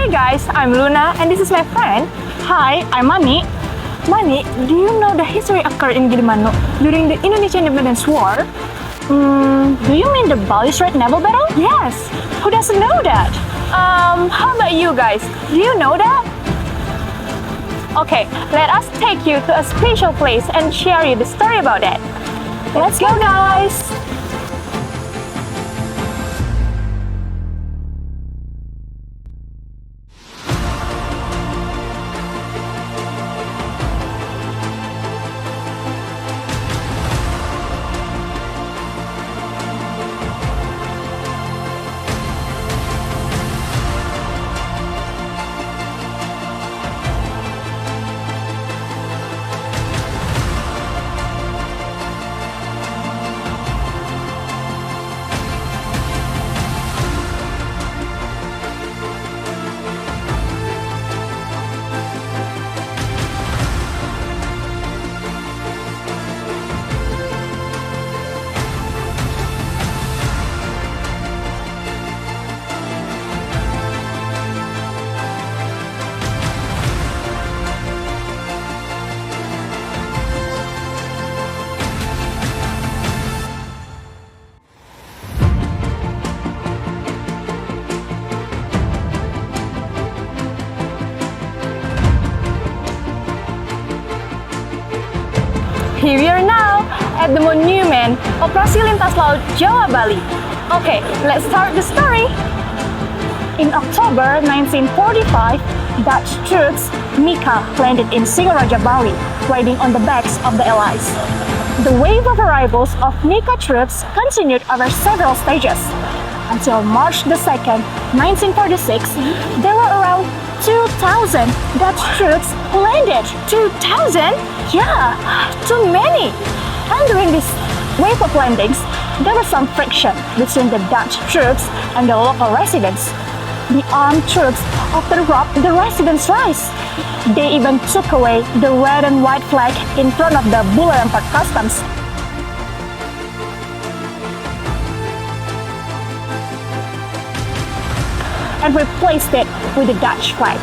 Hi guys, I'm Luna and this is my friend. Hi, I'm Mani. Mani, do you know the history occurred in Gilimanuk during the Indonesian Independence War? Do you mean the Bali Strait Naval Battle? Yes. Who doesn't know that? How about you guys? Do you know that? Okay, let us take you to a special place and share you the story about it. Let's go, guys! Here we are now at the Monumen, Operasi Lintas Laut, Jawa, Bali. Okay, let's start the story. In October 1945, Dutch troops Mika landed in Singaraja, Bali, riding on the backs of the Allies. The wave of arrivals of Mika troops continued over several stages. Until March 2nd, 1946, there were around 2,000 Dutch troops who landed. 2,000? Yeah, too many. And during this wave of landings, there was some friction between the Dutch troops and the local residents. The armed troops often robbed the residents' rice. They even took away the red and white flag in front of the Bulayan Port Customs. And replaced it with the Dutch flag.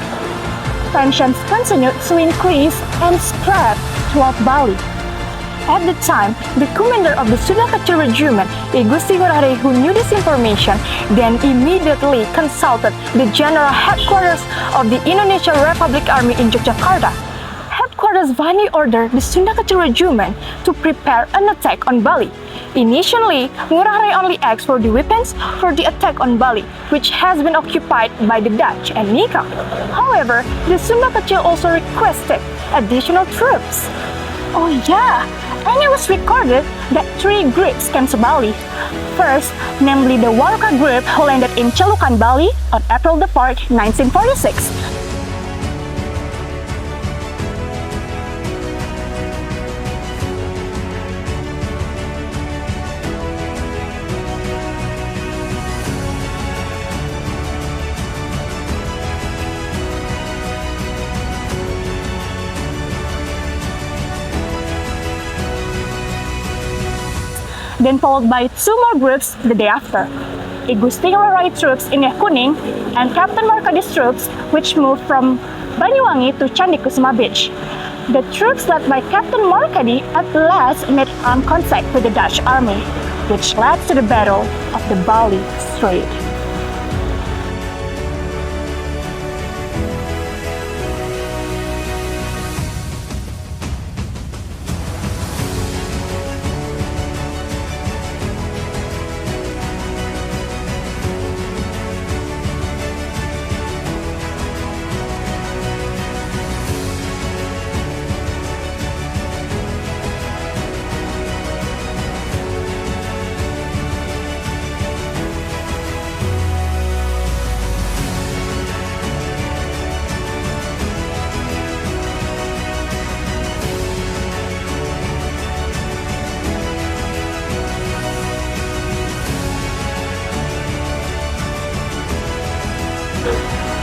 Tensions continued to increase and spread throughout Bali. At the time, the commander of the Sunda Kecil Regiment, Igusti Ngurah Rai, who knew this information, then immediately consulted the general headquarters of the Indonesian Republic Army in Yogyakarta. Headquarters finally ordered the Sunda Kecil Regiment to prepare an attack on Bali. Initially, Ngurah Rai only asked for the weapons for the attack on Bali, which has been occupied by the Dutch and Mika. However, the Sunda Kecil also requested additional troops. Oh yeah, and it was recorded that 3 groups came to Bali. First, namely the Waruka group who landed in Celukan, Bali on April 4th, 1946. Then followed by 2 more groups the day after. Igusti Ngurah Rai troops in Kuning and Captain Markadi's troops, which moved from Banyuwangi to Candi Kusuma Beach. The troops led by Captain Markadi at last made armed contact with the Dutch army, which led to the Battle of the Bali Strait.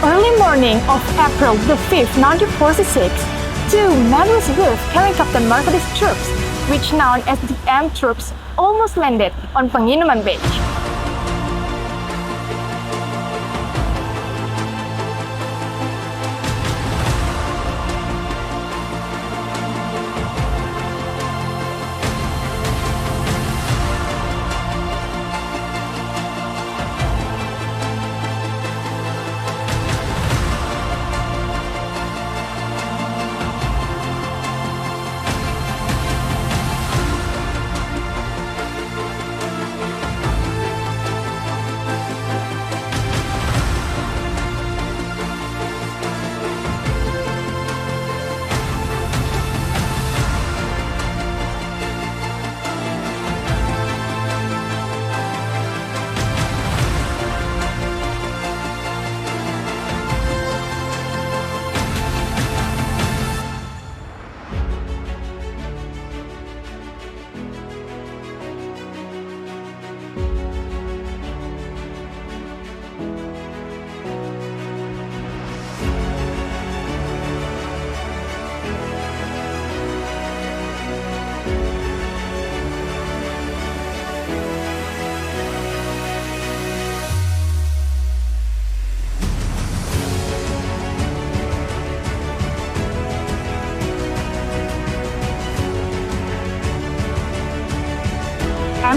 Early morning of April the 5th, 1946, 2 Madras groups carrying Captain Markadi's troops, which known as the M troops, almost landed on Penginuman Beach. 1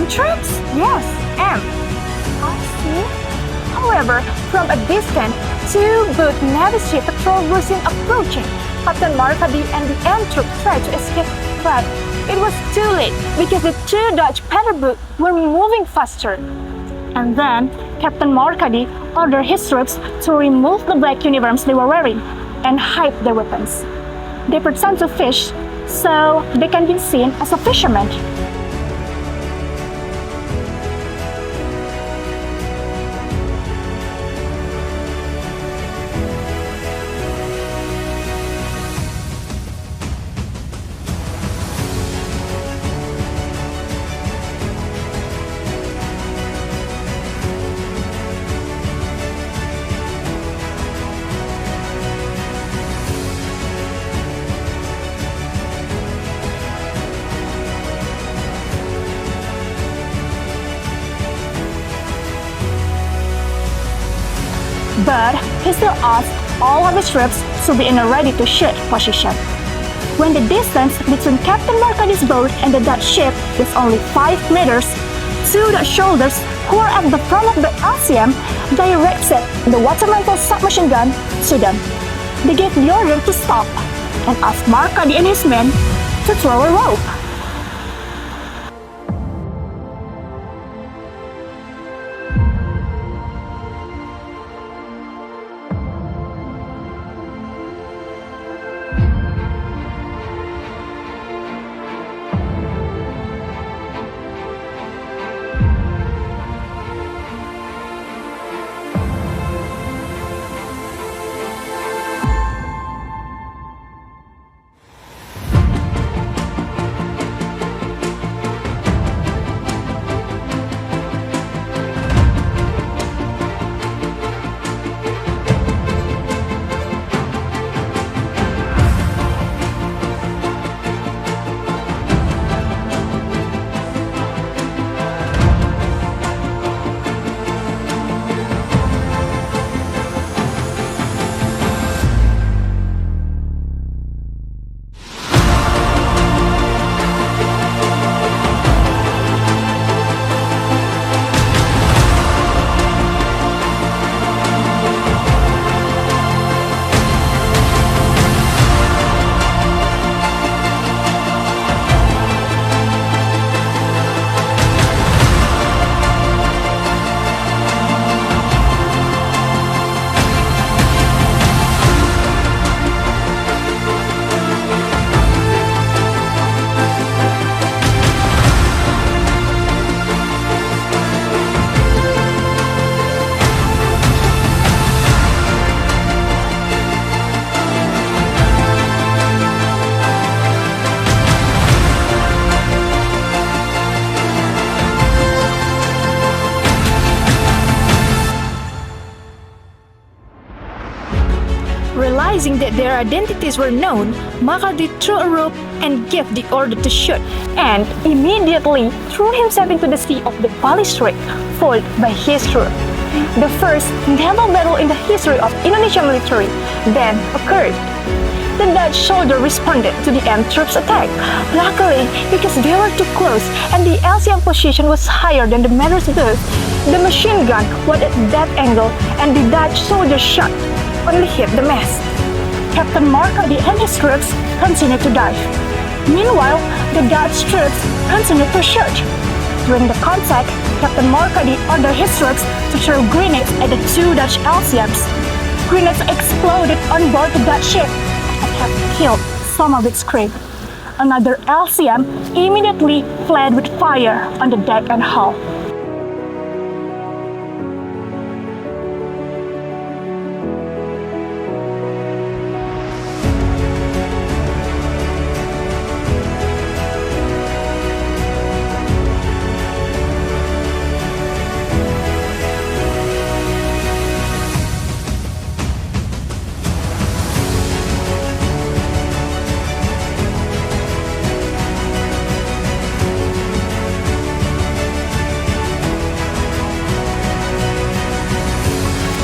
M troops? Yes, M. I see. However, from a distance, two boat Navy ships patrol were seen approaching. Captain Marcadi and the M troop tried to escape, but it was too late because the two Dutch patrol boats were moving faster. And then, Captain Marcadi ordered his troops to remove the black uniforms they were wearing and hide their weapons. They pretend to fish, so they can be seen as a fisherman. But he still asked all of his troops to be in a ready-to-shoot position. When the distance between Captain Marcadi's boat and the Dutch ship was only 5 meters, two Dutch soldiers who were at the front of the LCM directed the water-rifle submachine gun to them. They gave the order to stop and asked Marcadi and his men to throw a rope. Realizing that their identities were known, Marcadi threw a rope and gave the order to shoot, and immediately threw himself into the sea of the Bali Strait, followed by his troop. The first naval battle in the history of Indonesian military then occurred. The Dutch soldier responded to the M troops' attack. Luckily, because they were too close and the LCM position was higher than the matter's boat, the machine gun was at that angle and the Dutch soldier shot only hit the mast. Captain Marcadi and his troops continued to dive. Meanwhile, the Dutch troops continued to shoot. During the contact, Captain Marcadi ordered his troops to throw grenades at the two Dutch LCMs. Grenades exploded on board the Dutch ship and have killed some of its crew. Another LCM immediately fled with fire on the deck and hull.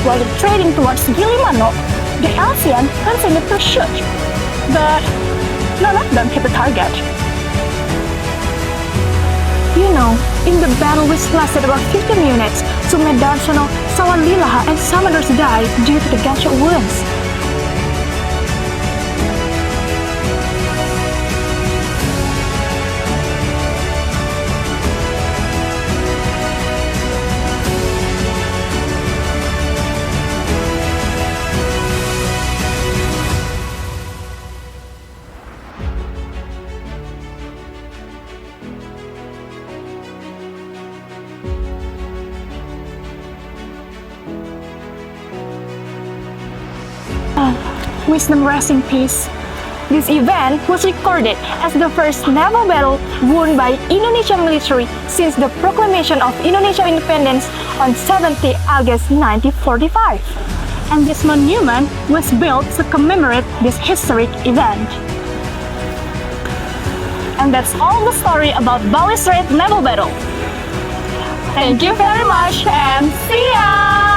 While trading towards Gilimanuk, the LCM continued to shoot, but none of them hit the target. In the battle which lasted about 15 minutes, Sumedarsono, Sawalilaha, and some others died due to the gunshot wounds. Wisdom rest in peace. This event was recorded as the first naval battle won by Indonesian military since the proclamation of Indonesian independence on 17 August 1945. And this monument was built to commemorate this historic event. And that's all the story about Bali Strait Naval Battle. Thank you very much and see ya!